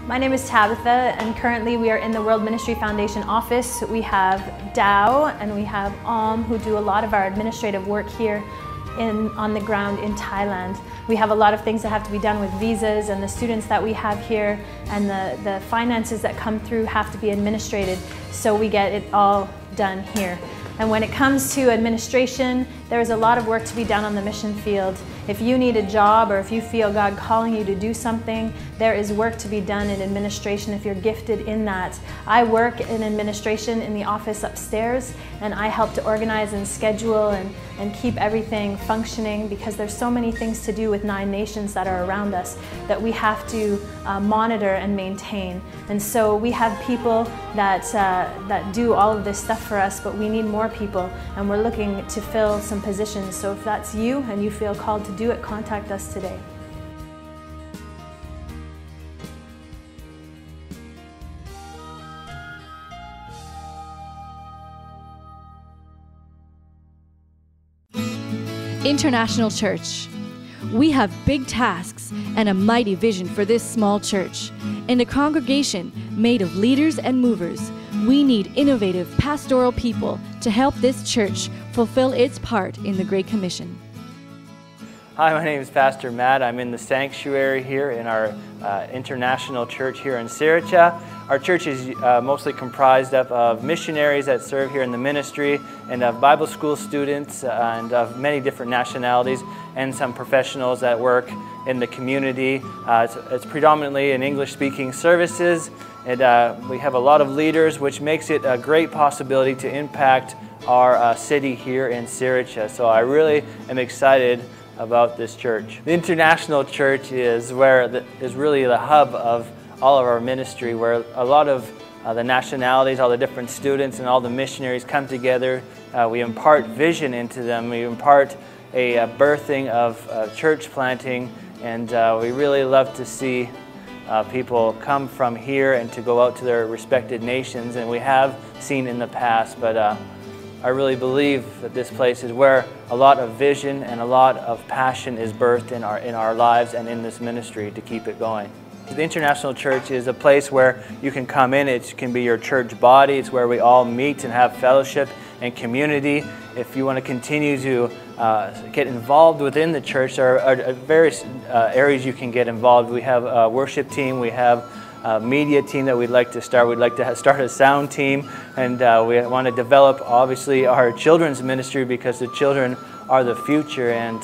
My name is Tabitha, and currently we are in the World Ministry Foundation office. We have Dow and we have who do a lot of our administrative work here on the ground in Thailand. We have a lot of things that have to be done with visas, and the students that we have here and the finances that come through have to be administrated, so we get it all done here. And when it comes to administration, there is a lot of work to be done on the mission field. If you need a job or if you feel God calling you to do something, there is work to be done in administration if you're gifted in that. I work in administration in the office upstairs, and I help to organize and schedule and keep everything functioning, because there's so many things to do with 9 nations that are around us that we have to monitor and maintain. And so we have people that do all of this stuff for us, but we need more people, and we're looking to fill some positions. So if that's you and you feel called to do it, contact us today. International Church. We have big tasks and a mighty vision for this small church. In a congregation made of leaders and movers, we need innovative pastoral people to help this church fulfill its part in the Great Commission. Hi, my name is Pastor Matt. I'm in the sanctuary here in our international church here in Sriracha. Our church is mostly comprised of missionaries that serve here in the ministry, and of Bible school students and of many different nationalities, and some professionals that work in the community. It's predominantly in English-speaking services, and we have a lot of leaders, which makes it a great possibility to impact our city here in Sriracha. So I really am excited about this church. The International Church is really the hub of all of our ministry, where a lot of the nationalities, all the different students and all the missionaries come together. We impart vision into them. We impart a birthing of church planting, and we really love to see people come from here and to go out to their respected nations, and we have seen in the past, but I really believe that this place is where a lot of vision and a lot of passion is birthed in our lives and in this ministry to keep it going. The International Church is a place where you can come in. It can be your church body. It's where we all meet and have fellowship and community. If you want to continue to get involved within the church, there are various areas you can get involved. We have a worship team. We have a media team that we'd like to start. We'd like to start a sound team, and we want to develop, obviously, our children's ministry, because the children are the future, and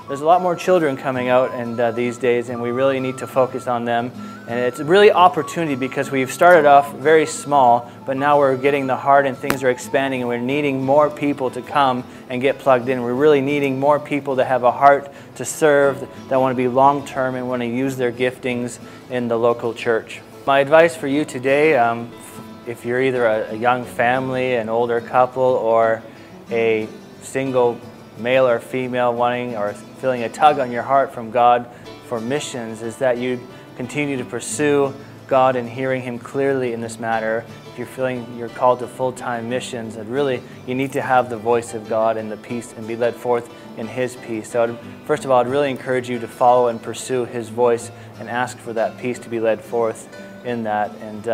there's a lot more children coming out these days, and we really need to focus on them. And it's really opportunity, because we've started off very small, but now we're getting the heart and things are expanding, and we're needing more people to come and get plugged in. We're really needing more people that have a heart to serve, that want to be long-term and want to use their giftings in the local church. My advice for you today, if you're either a young family, an older couple, or a single male or female wanting or feeling a tug on your heart from God for missions, is that you continue to pursue God and hearing Him clearly in this matter. If you're feeling you're called to full-time missions, and really you need to have the voice of God and the peace and be led forth in His peace. So first of all, I'd really encourage you to follow and pursue His voice and ask for that peace to be led forth in that. And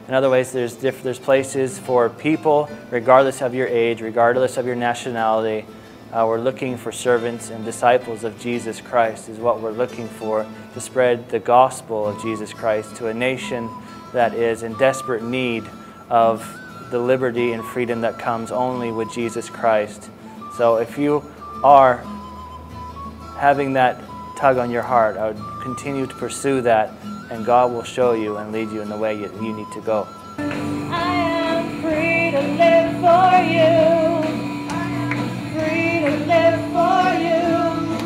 in other ways, there's places for people, regardless of your age, regardless of your nationality. We're looking for servants and disciples of Jesus Christ is what we're looking for, to spread the gospel of Jesus Christ to a nation that is in desperate need of the liberty and freedom that comes only with Jesus Christ. So if you are having that tug on your heart, I would continue to pursue that, and God will show you and lead you in the way you need to go. I am free to live for you. Live for you.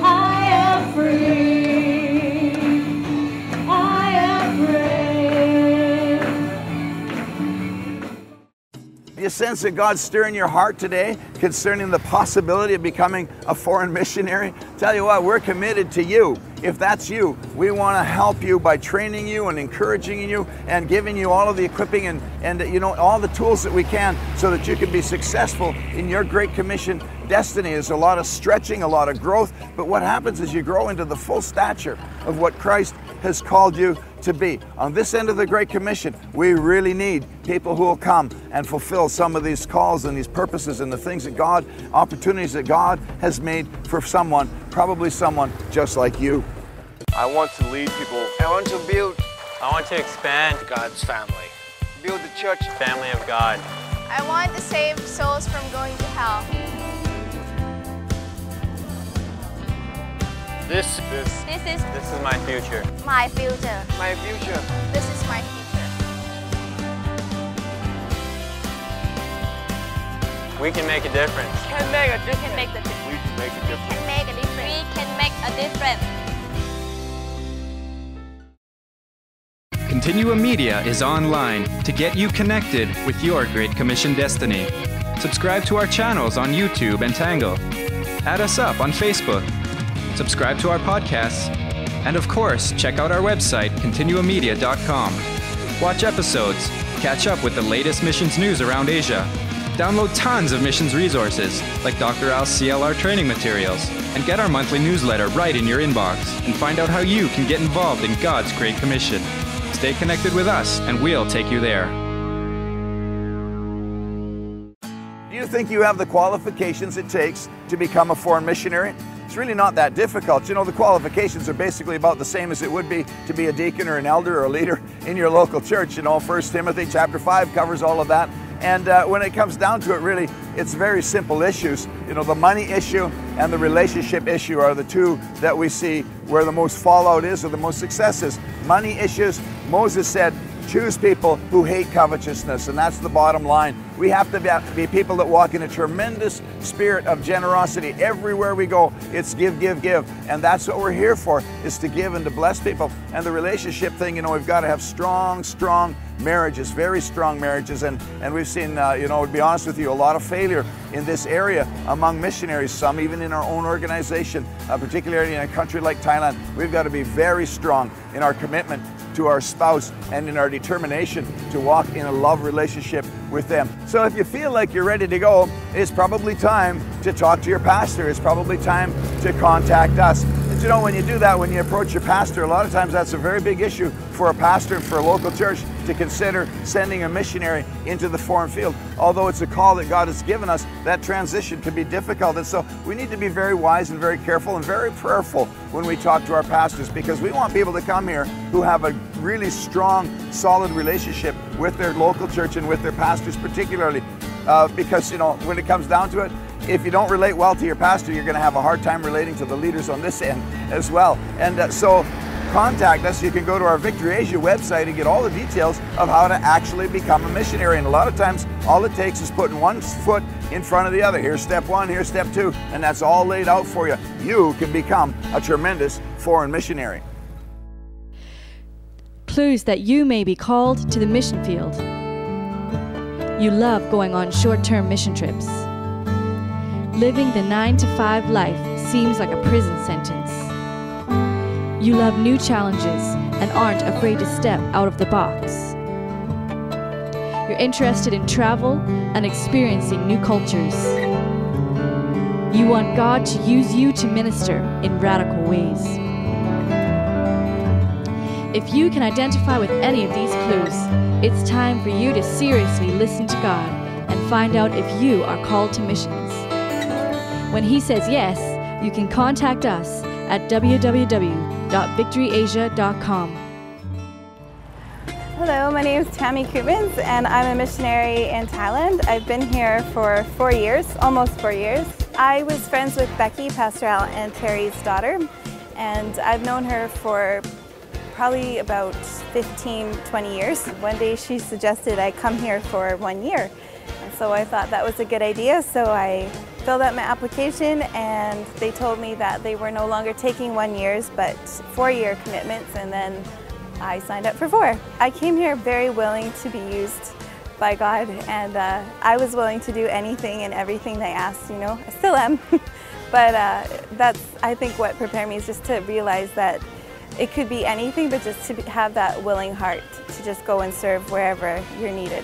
I am free. I am free. Do you sense that God's stirring your heart today concerning the possibility of becoming a foreign missionary? Tell you what, we're committed to you. If that's you, we want to help you by training you and encouraging you and giving you all of the equipping and you know, all the tools that we can, so that you can be successful in your Great Commission destiny. There's a lot of stretching, a lot of growth, but what happens is you grow into the full stature of what Christ has called you to be. On this end of the Great Commission, we really need people who will come and fulfill some of these calls and these purposes and the things that God, opportunities that God has made for someone, probably someone just like you. I want to lead people. I want to build I want to expand God's family. Build the church. family of God. I want to save souls from going to hell. This is my future. My future. My future. This is my future. We can make a difference. Can make a We difference. can make the difference. We can make a difference. Can make a difference. We can make a difference. Continuum Media is online to get you connected with your Great Commission destiny. Subscribe to our channels on YouTube and Tangle. Add us up on Facebook. Subscribe to our podcasts. And of course, check out our website, continuummedia.com. Watch episodes, catch up with the latest missions news around Asia. Download tons of missions resources, like Dr. Al's CLR training materials, and get our monthly newsletter right in your inbox, and find out how you can get involved in God's Great Commission. Stay connected with us, and we'll take you there. Do you think you have the qualifications it takes to become a foreign missionary? It's really not that difficult. You know, the qualifications are basically about the same as it would be to be a deacon or an elder or a leader in your local church. You know, 1 Timothy chapter 5 covers all of that. And when it comes down to it, really, it's very simple issues. You know, the money issue and the relationship issue are the two that we see where the most fallout is or the most success is. Money issues, Moses said, choose people who hate covetousness, and that's the bottom line. We have to be people that walk in a tremendous spirit of generosity. Everywhere we go, it's give, give, give. And that's what we're here for, is to give and to bless people. And the relationship thing, you know, we've got to have strong marriages, very strong marriages. And we've seen, you know, to be honest with you, a lot of failure in this area among missionaries, some even in our own organization, particularly in a country like Thailand. We've got to be very strong in our commitment to our spouse and in our determination to walk in a love relationship with them. So if you feel like you're ready to go, it's probably time to talk to your pastor. It's probably time to contact us. And you know, when you do that, when you approach your pastor, a lot of times that's a very big issue for a pastor and for a local church to consider sending a missionary into the foreign field. Although it's a call that God has given us, that transition can be difficult. And so we need to be very wise and very careful and very prayerful when we talk to our pastors, because we want people to come here who have a really strong, solid relationship with their local church and with their pastors particularly. Because, you know, when it comes down to it, if you don't relate well to your pastor, you're going to have a hard time relating to the leaders on this end as well. And so contact us. You can go to our Victory Asia website and get all the details of how to actually become a missionary. And a lot of times, all it takes is putting one foot in front of the other. Here's step one, here's step two, and that's all laid out for you. You can become a tremendous foreign missionary. Clues that you may be called to the mission field. You love going on short-term mission trips. Living the 9-to-5 life seems like a prison sentence. You love new challenges and aren't afraid to step out of the box. You're interested in travel and experiencing new cultures. You want God to use you to minister in radical ways. If you can identify with any of these clues, it's time for you to seriously listen to God and find out if you are called to missions. When He says yes, you can contact us at www.victoryasia.com. Hello, my name is Tammy Cubans and I'm a missionary in Thailand. I've been here for 4 years, almost 4 years. I was friends with Becky, Pastor Al and Terry's daughter, and I've known her for probably about 15-20 years. One day she suggested I come here for 1 year. And so I thought that was a good idea, so I filled out my application and they told me that they were no longer taking 1 year but 4-year commitments, and then I signed up for 4. I came here very willing to be used by God, and I was willing to do anything and everything they asked, you know. I still am. But that's, I think, what prepared me, is just to realize that it could be anything, but just to have that willing heart to just go and serve wherever you're needed.